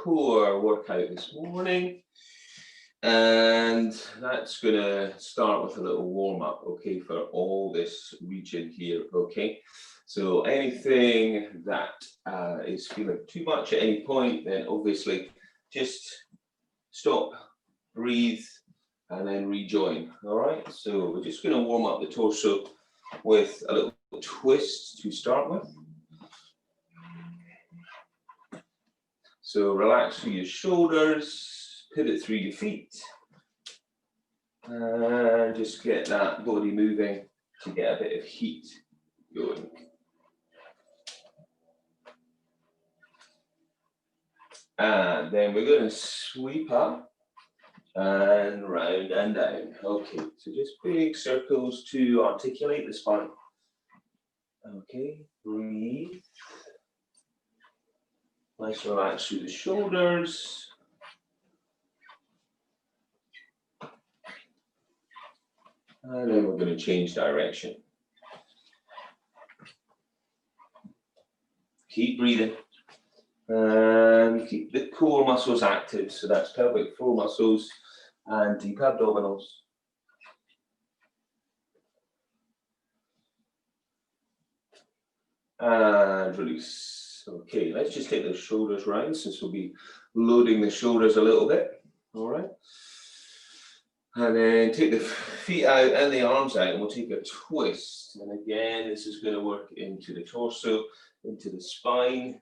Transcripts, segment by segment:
core workout this morning. And that's going to start with a little warm-up, okay, for all this region here, okay? So anything that is feeling too much at any point, then obviously just stop, breathe, and then rejoin, all right? So we're just going to warm up the torso with a little twist to start with. So relax through your shoulders, pivot through your feet, and just get that body moving to get a bit of heat going. And then we're going to sweep up and round and down. Okay, so just big circles to articulate the spine. Okay, breathe. Nice relax through the shoulders. And then we're going to change direction. Keep breathing. And keep the core muscles active. So that's pelvic floor muscles and deep abdominals. And release. Okay, let's just take those shoulders round since we'll be loading the shoulders a little bit. All right. And then take the feet out and the arms out, and we'll take a twist. And again, this is going to work into the torso, into the spine,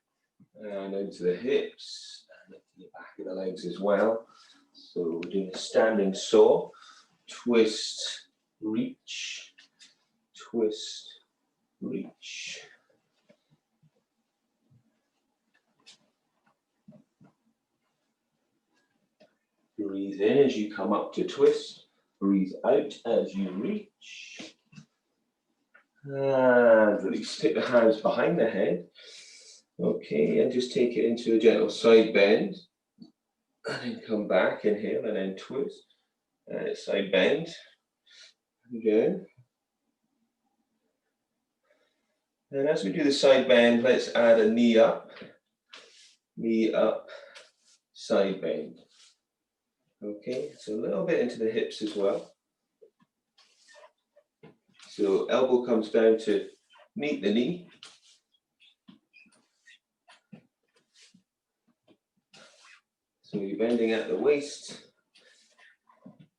and into the hips, and into the back of the legs as well. So we're doing a standing saw, twist, reach, twist, reach. Breathe in as you come up to twist, breathe out as you reach. And release, take the hands behind the head. Okay, and just take it into a gentle side bend. And then come back, inhale, and then twist. And side bend. Again. And as we do the side bend, let's add a knee up, side bend. Okay, so a little bit into the hips as well. So elbow comes down to meet the knee. So you're bending at the waist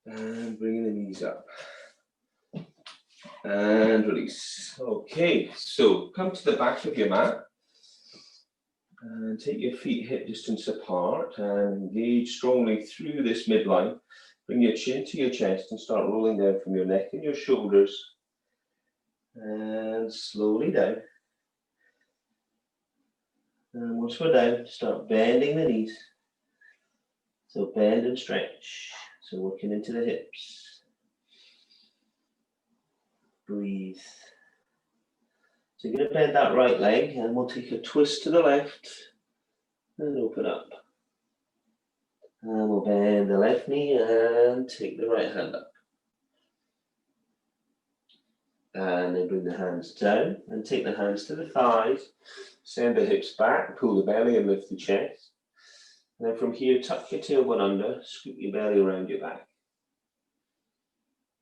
and bringing the knees up. And release. Okay, so come to the back of your mat. And take your feet hip distance apart and engage strongly through this midline. Bring your chin to your chest and start rolling down from your neck and your shoulders. And slowly down. And once we're down, start bending the knees. So bend and stretch. So working into the hips. Breathe. So you're going to bend that right leg and we'll take a twist to the left and open up. And we'll bend the left knee and take the right hand up. And then bring the hands down and take the hands to the thighs. Send the hips back, pull the belly and lift the chest. And then from here, tuck your tailbone under, scoop your belly around your back.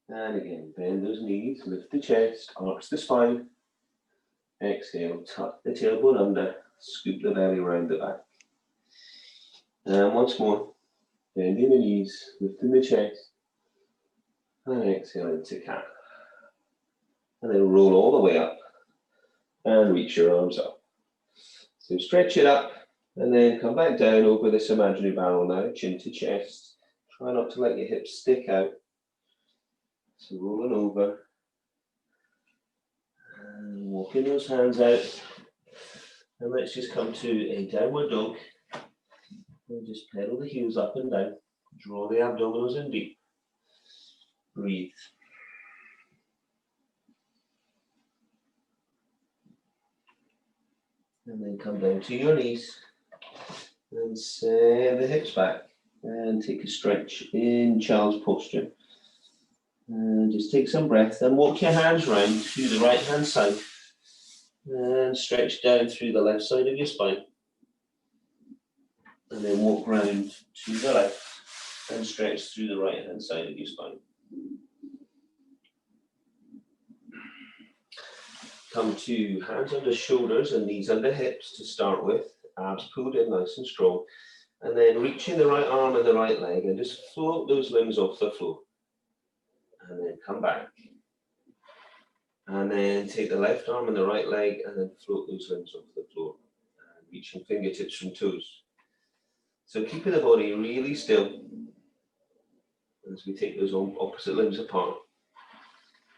And again, bend those knees, lift the chest, arch the spine. Exhale, tuck the tailbone under, scoop the belly around the back. And once more, bending the knees, lifting the chest, and exhale into cat. And then roll all the way up and reach your arms up. So stretch it up and then come back down over this imaginary barrel now, chin to chest. Try not to let your hips stick out. So rolling over. And walking those hands out. And let's just come to a downward dog. And just pedal the heels up and down. Draw the abdominals in deep. Breathe. And then come down to your knees. And send the hips back. And take a stretch in child's posture. And just take some breath and walk your hands round to the right hand side. And stretch down through the left side of your spine. And then walk round to the left and stretch through the right hand side of your spine. Come to hands under shoulders and knees under hips to start with, abs pulled in nice and strong, and then reaching the right arm and the right leg and just float those limbs off the floor. And then come back. And then take the left arm and the right leg and then float those limbs off the floor. And reaching fingertips from toes. So keeping the body really still as we take those opposite limbs apart.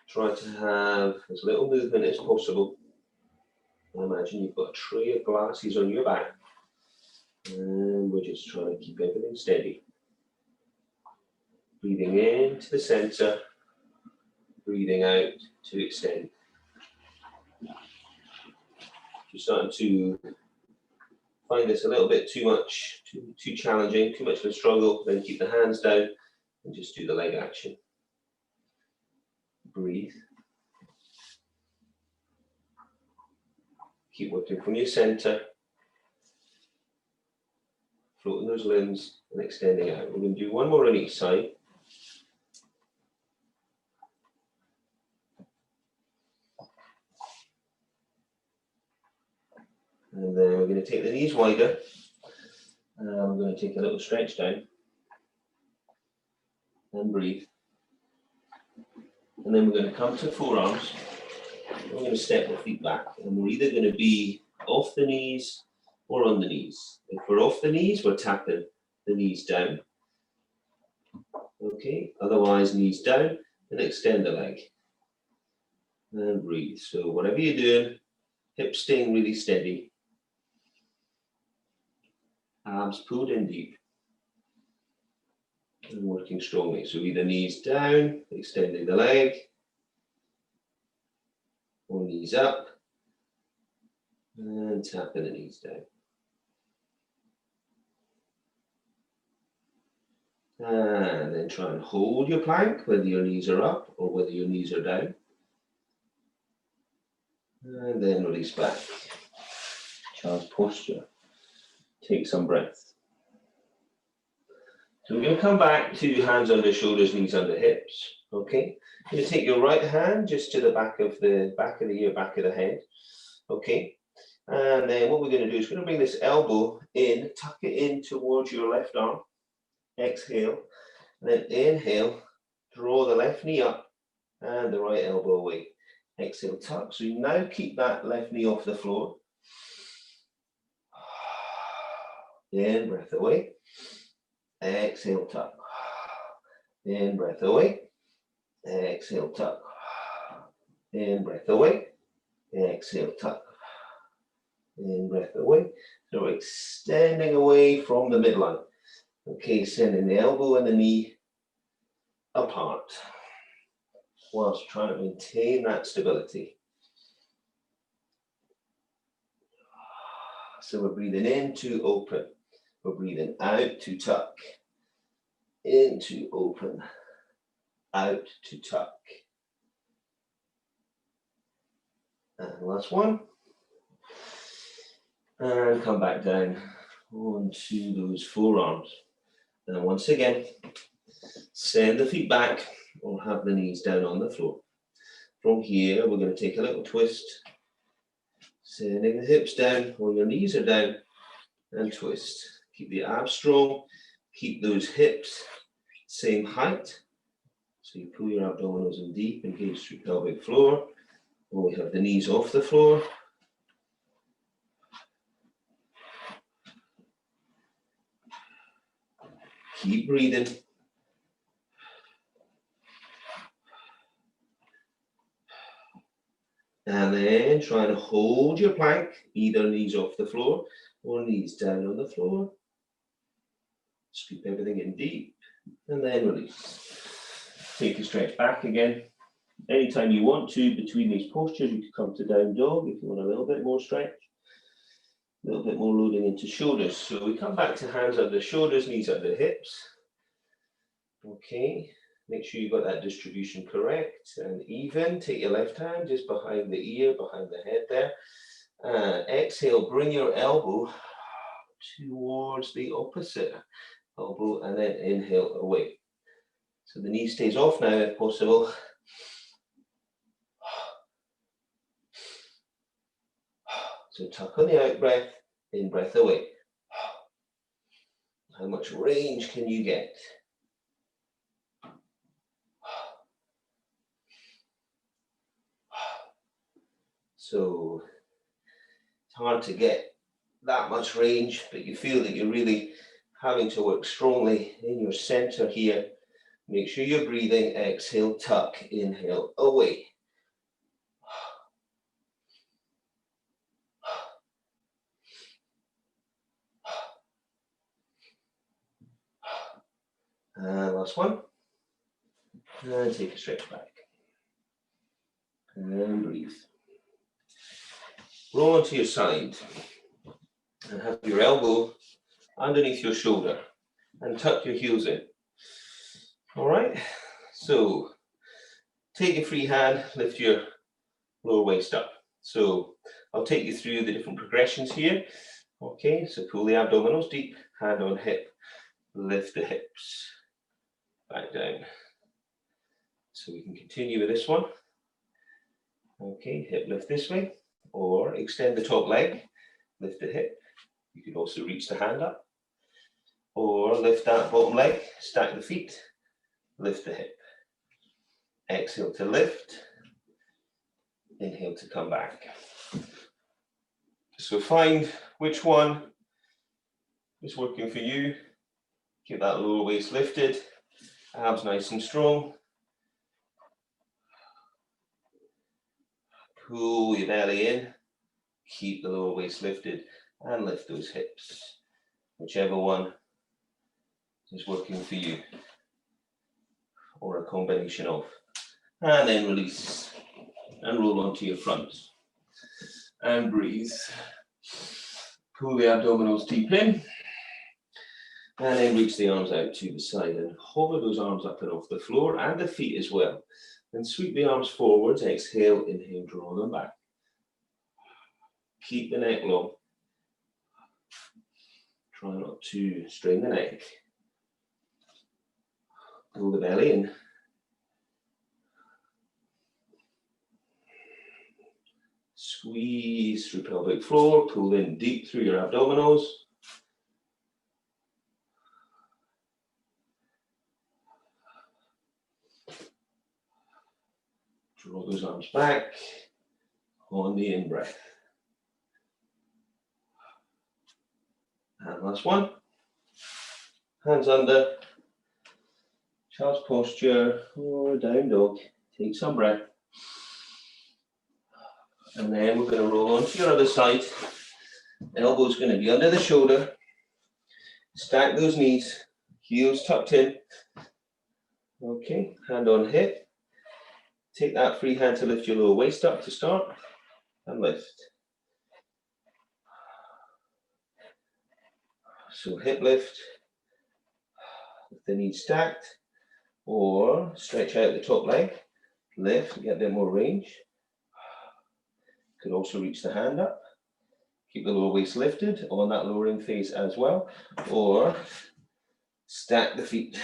Try to have as little movement as possible. And imagine you've got a tray of glasses on your back. And we're just trying to keep everything steady. Breathing in to the center. Breathing out to extend. If you're starting to find this a little bit too much, too challenging, too much of a struggle, then keep the hands down and just do the leg action. Breathe. Keep working from your center. Floating those limbs and extending out. We're going to do one more on each side. And then we're going to take the knees wider. And we're going to take a little stretch down. And breathe. And then we're going to come to forearms. We're going to step the feet back. And we're either going to be off the knees or on the knees. If we're off the knees, we're tapping the knees down. Okay, otherwise knees down and extend the leg. And breathe. So whatever you're doing, hips staying really steady. Abs pulled in deep. And working strongly. So either knees down, extending the leg, or knees up, and tapping the knees down. And then try and hold your plank, whether your knees are up or whether your knees are down. And then release back. Child's posture. Take some breath. So we're going to come back to hands under shoulders, knees under hips. Okay. You're going to take your right hand just to the back of the ear, back of the head. Okay. And then what we're going to do is we're going to bring this elbow in, tuck it in towards your left arm. Exhale. And then inhale, draw the left knee up and the right elbow away. Exhale, tuck. So you now keep that left knee off the floor. In, breath away. Exhale, tuck. In, breath away. Exhale, tuck. In, breath away. Exhale, tuck. In, breath away. So we're extending away from the midline. Okay, sending the elbow and the knee apart whilst trying to maintain that stability. So we're breathing in to open. We're breathing out to tuck. In to open. Out to tuck. And last one. And come back down onto those forearms. And once again, send the feet back or have the knees down on the floor. From here, we're going to take a little twist. Sending the hips down or your knees are down and twist. Keep the abs strong. Keep those hips same height. So you pull your abdominals in deep, engage through pelvic floor. Or we have the knees off the floor. Keep breathing. And then try to hold your plank, either knees off the floor or knees down on the floor. Scoop everything in deep and then release. Take a stretch back again. Anytime you want to, between these postures, you can come to down dog if you want a little bit more stretch. A little bit more loading into shoulders. So we come back to hands under shoulders, knees under hips. Okay. Make sure you've got that distribution correct and even. Take your left hand just behind the ear, behind the head there. And exhale, bring your elbow towards the opposite elbow, and then inhale away. So the knee stays off now if possible. So tuck on the out breath, in breath away. How much range can you get? So it's hard to get that much range, but you feel that you're really having to work strongly in your center here. Make sure you're breathing. Exhale, tuck, inhale, away. And last one. And take a stretch back. And breathe. Roll onto your side. And have your elbow underneath your shoulder. And tuck your heels in. All right. So take your free hand, lift your lower waist up. So I'll take you through the different progressions here. Okay, so pull the abdominals deep, hand on hip, lift the hips, back down. So we can continue with this one. Okay, hip lift this way, or extend the top leg, lift the hip. You can also reach the hand up, or lift that bottom leg, stack the feet, lift the hip. Exhale to lift, inhale to come back. So find which one is working for you. Keep that lower waist lifted, abs nice and strong. Pull your belly in, keep the lower waist lifted, and lift those hips. Whichever one is working for you, or a combination of. And then release, and roll onto your front. And breathe. Pull the abdominals deep in, and then reach the arms out to the side and hover those arms up and off the floor and the feet as well. And sweep the arms forwards, exhale, inhale, draw them back. Keep the neck long. Try not to strain the neck. Pull the belly in. Squeeze through pelvic floor, pull in deep through your abdominals. Draw those arms back on the in-breath. And last one. Hands under. Child's posture or down dog. Take some breath. And then we're going to roll onto your other side. Elbow's going to be under the shoulder. Stack those knees. Heels tucked in. Okay, hand on hip. Take that free hand to lift your lower waist up to start. And lift. So hip lift. With the knees stacked. Or stretch out the top leg. Lift, get a bit more range. Could also reach the hand up. Keep the lower waist lifted on that lowering phase as well. Or stack the feet.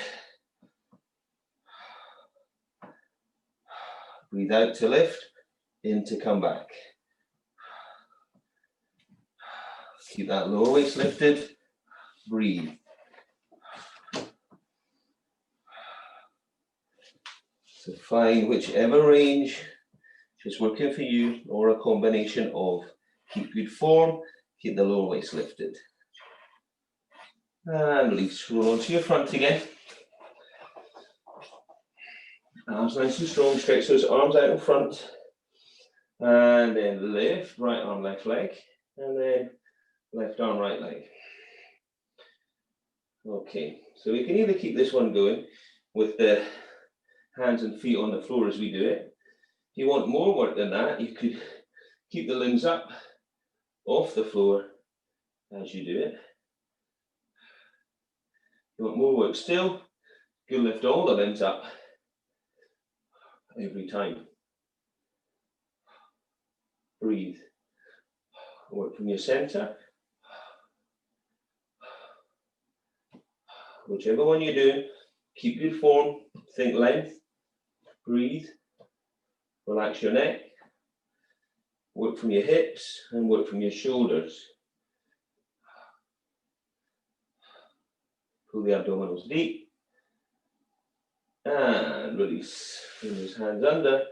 Breathe out to lift, in to come back. Keep that lower waist lifted. Breathe. So find whichever range is working for you, or a combination of. Keep good form, keep the lower waist lifted. And release, roll onto your front again. Arms nice and strong, stretch those arms out in front. And then lift, right arm, left leg. And then left arm, right leg. Okay, so we can either keep this one going with the hands and feet on the floor as we do it. If you want more work than that, you could keep the limbs up off the floor as you do it. If you want more work still, you lift all the limbs up every time. Breathe. Work from your center. Whichever one you do, keep good form, think length, breathe, relax your neck, work from your hips and work from your shoulders. Pull the abdominals deep and release. Bring those hands under.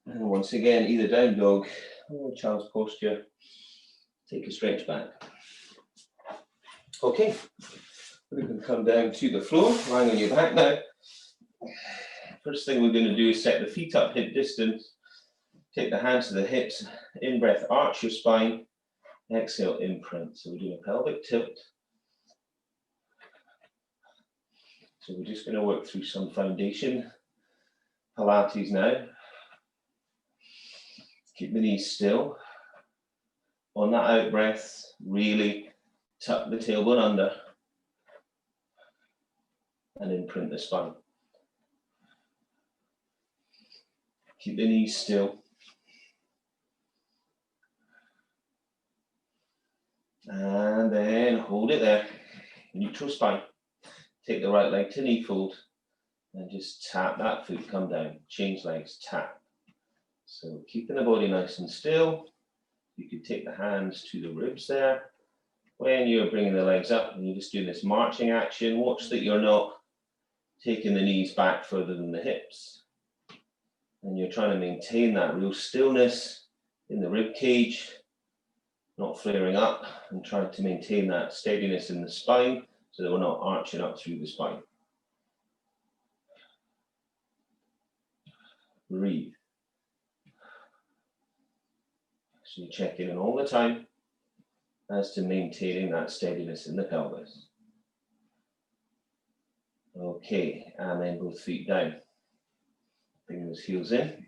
And once again, either down dog or child's posture. Take a stretch back. Okay, we can come down to the floor, lying on your back now. First thing we're going to do is set the feet up hip distance. Take the hands to the hips. In breath, arch your spine. Exhale, imprint. So we're doing a pelvic tilt. So we're just going to work through some foundation Pilates now. Keep the knees still. On that out breath, really tuck the tailbone under and imprint the spine. Keep the knees still. And then hold it there. Neutral spine. Take the right leg to knee fold and just tap that foot, come down. Change legs, tap. So keeping the body nice and still. You can take the hands to the ribs there. When you're bringing the legs up and you're just doing this marching action, watch that you're not taking the knees back further than the hips. And you're trying to maintain that real stillness in the rib cage, not flaring up, and trying to maintain that steadiness in the spine so that we're not arching up through the spine. Breathe. So you check in all the time as to maintaining that steadiness in the pelvis. Okay, and then both feet down. Bring those heels in.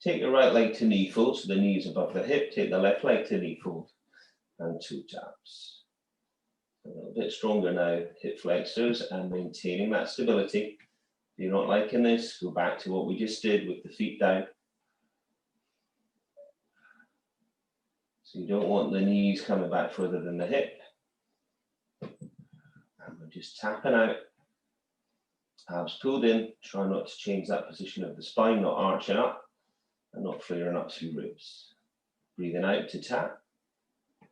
Take your right leg to knee fold, so the knee is above the hip. Take the left leg to knee fold and two taps. A little bit stronger now, hip flexors and maintaining that stability. If you're not liking this, go back to what we just did with the feet down. So you don't want the knees coming back further than the hip. And we're just tapping out. Abs pulled in. Try not to change that position of the spine, not arching up and not flaring up through ribs. Breathing out to tap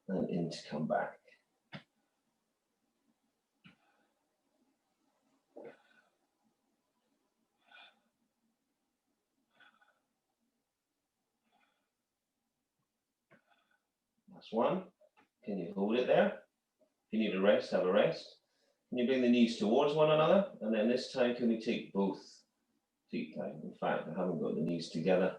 and in to come back. Last one. Can you hold it there? If you need a rest, have a rest. Can you bring the knees towards one another? And then this time, can we take both feet down? In fact, I haven't got the knees together.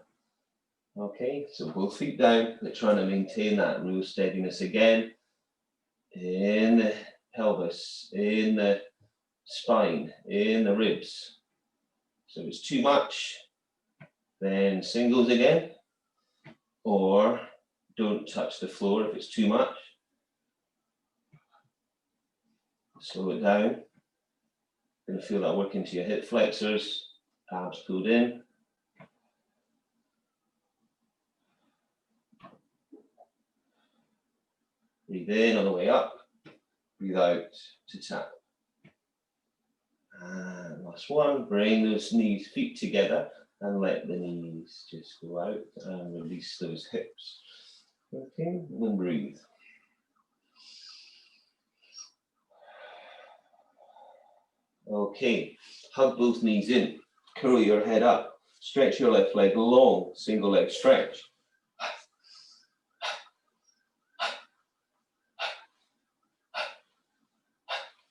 Okay, so both feet down. They're trying to maintain that real steadiness again in the pelvis, in the spine, in the ribs. So if it's too much, then singles again, or don't touch the floor if it's too much. Slow it down. You're going to feel that work into your hip flexors, abs pulled in. Breathe in on the way up, breathe out to tap. And last one, bring those knees, feet together and let the knees just go out and release those hips. Okay, and then breathe. Okay, hug both knees in, curl your head up, stretch your left leg long, single leg stretch.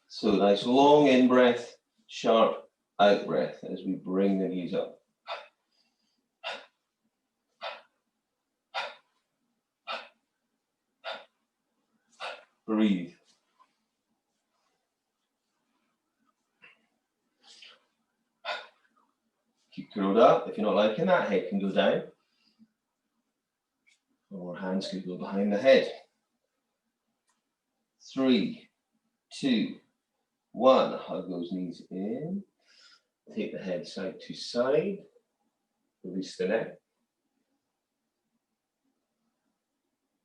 So nice long in breath, sharp out breath as we bring the knees up. Breathe. Keep curled up. If you're not liking that, head can go down. Or hands can go behind the head. 3, 2, 1. Hug those knees in. Take the head side to side. Release the neck.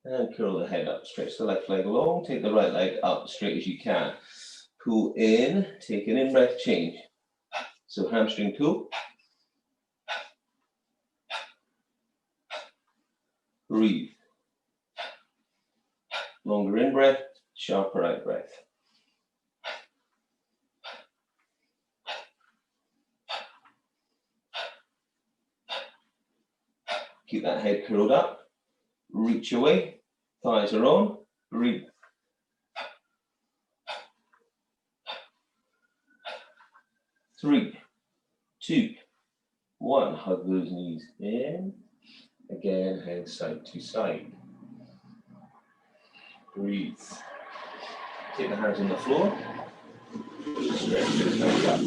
And curl the head up. Stretch the left leg long. Take the right leg up as straight as you can. Pull in, take an in-breath change. So hamstring pull. Breathe. Longer in-breath, sharper out-breath. Keep that head curled up. Reach away. Thighs are on. Breathe. Three, two, one. Hug those knees in. Again, head side to side. Breathe. Take the hands on the floor. Stretch those hands up.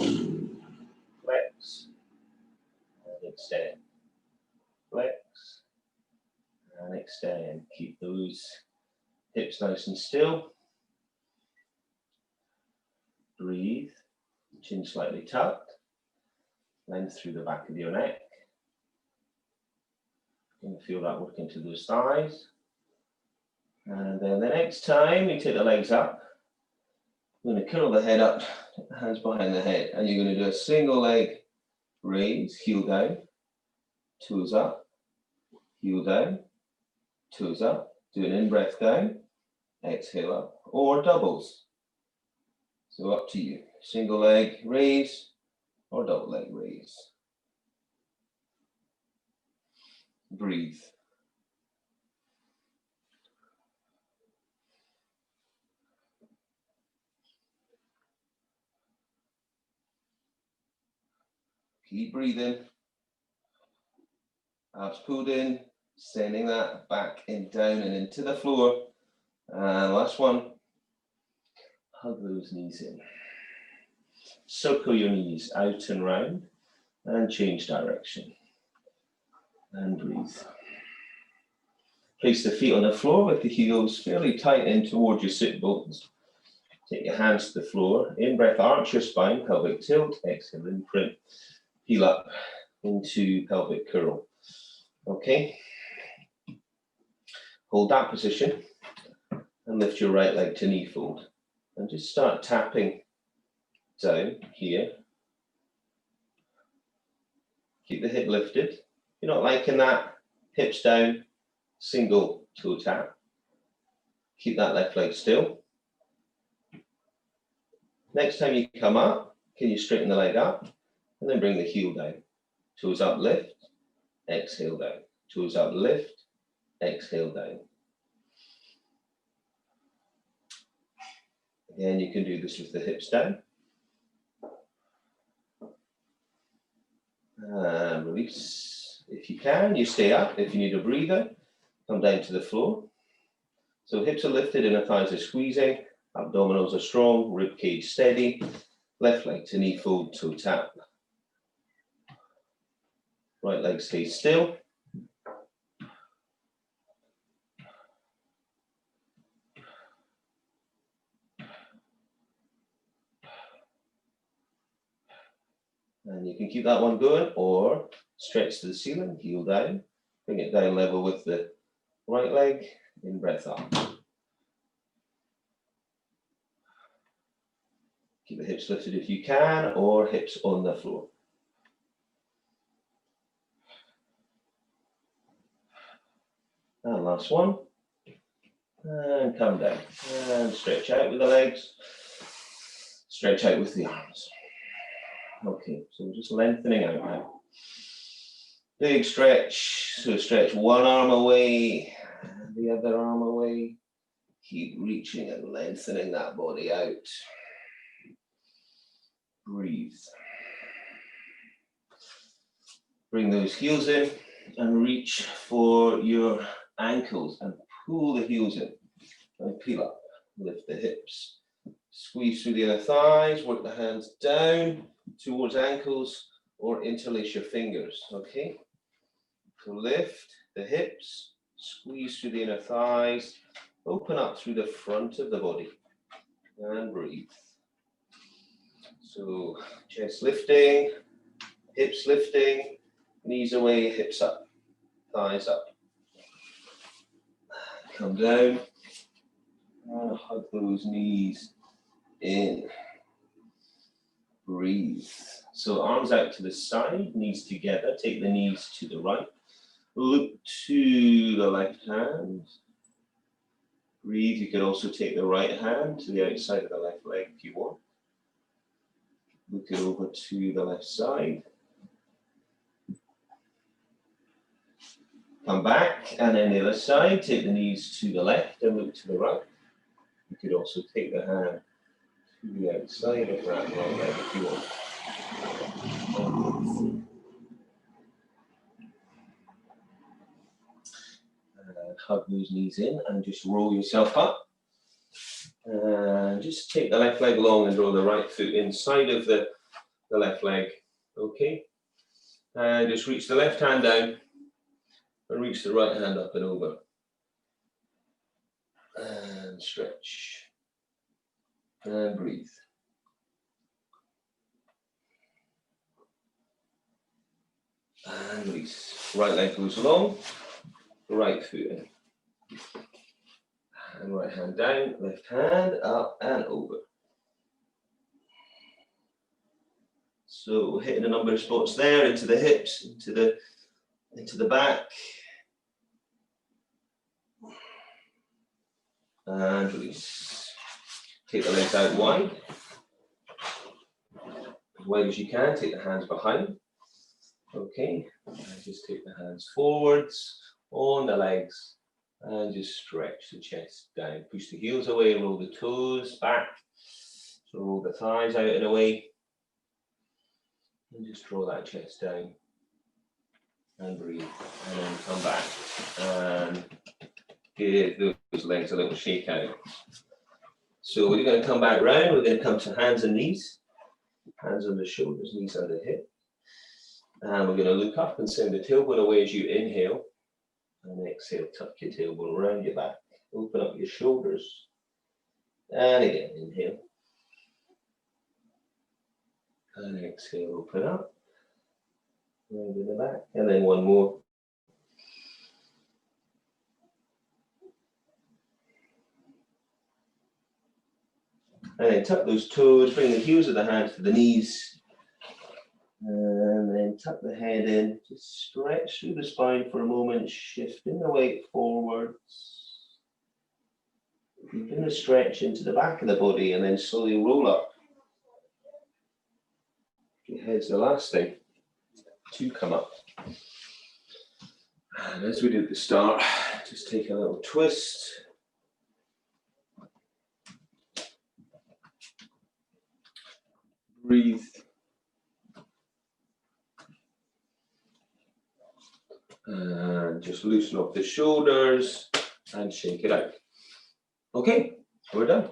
Flex. And extend. Flex. And extend. Keep those hips nice and still. Breathe. Chin slightly tucked. Length through the back of your neck. You can feel that working to those thighs. And then the next time you take the legs up, you're going to curl the head up, hands behind the head, and you're going to do a single leg raise, heel down, toes up, heel down, toes up. Do an in-breath down, exhale up, or doubles. So up to you. Single leg raise or double leg raise. Breathe. Keep breathing. Abs pulled in, sending that back and down and into the floor. And last one. Hug those knees in. Circle your knees out and round and change direction. And breathe. Place the feet on the floor with the heels fairly tight in towards your sit bones. Take your hands to the floor. In breath, arch your spine, pelvic tilt. Exhale, imprint. Heel up into pelvic curl. Okay. Hold that position and lift your right leg to knee fold. And just start tapping down here. Keep the hip lifted. If you're not liking that, hips down, single toe tap. Keep that left leg still. Next time you come up, can you straighten the leg up and then bring the heel down. Toes up, lift, exhale down. Toes up, lift, exhale down. Again, you can do this with the hips down. And release. If you can, you stay up. If you need a breather, come down to the floor. So hips are lifted, inner thighs are squeezing, abdominals are strong, rib cage steady, left leg to knee fold, toe tap. Right leg stays still. And you can keep that one going or stretch to the ceiling, heel down, bring it down level with the right leg, in breath up. Keep the hips lifted if you can, or hips on the floor. And last one. And come down. And stretch out with the legs. Stretch out with the arms. Okay, so we're just lengthening out now. Big stretch. So stretch one arm away, the other arm away. Keep reaching and lengthening that body out. Breathe. Bring those heels in and reach for your ankles and pull the heels in. And peel up. Lift the hips. Squeeze through the inner thighs. Work the hands down towards ankles or interlace your fingers. Okay? So lift the hips. Squeeze through the inner thighs. Open up through the front of the body. And breathe. So chest lifting, hips lifting, knees away, hips up, thighs up. Come down and hug those knees in. breathe. So arms out to the side, knees together, take the knees to the right. Look to the left hand. Breathe. You can also take the right hand to the outside of the left leg if you want. Look it over to the left side. Come back, and then the other side, take the knees to the left and look to the right. You could also take the hand to the outside of that right leg if you want. And hug those knees in and just roll yourself up. And just take the left leg along and roll the right foot inside of the left leg. Okay? And just reach the left hand down and reach the right hand up and over. And stretch. And breathe. And release. Right leg goes along, right foot in. And right hand down, left hand up and over. So hitting a number of spots there, into the hips, into the back. And release. Take the legs out wide. As wide as you can, take the hands behind. Okay, and just take the hands forwards on the legs and just stretch the chest down. Push the heels away, roll the toes back. So roll the thighs out and away. And just draw that chest down. And breathe. And then come back. And give those legs a little shake out. So we're going to come back round. We're going to come to hands and knees. Hands on the shoulders, knees on the hip. And we're going to look up and send the tailbone away as you inhale. And exhale, tuck your tailbone around your back. Open up your shoulders. And again, inhale. And exhale, open up. Round in the back. And then one more. And then tuck those toes, bring the heels of the hands to the knees. And then tuck the head in, just stretch through the spine for a moment, shifting the weight forwards. Deepen the stretch into the back of the body and then slowly roll up. Your head's the last thing to come up. And as we did at the start, just take a little twist. Breathe. And just loosen up the shoulders and shake it out. Okay, we're done.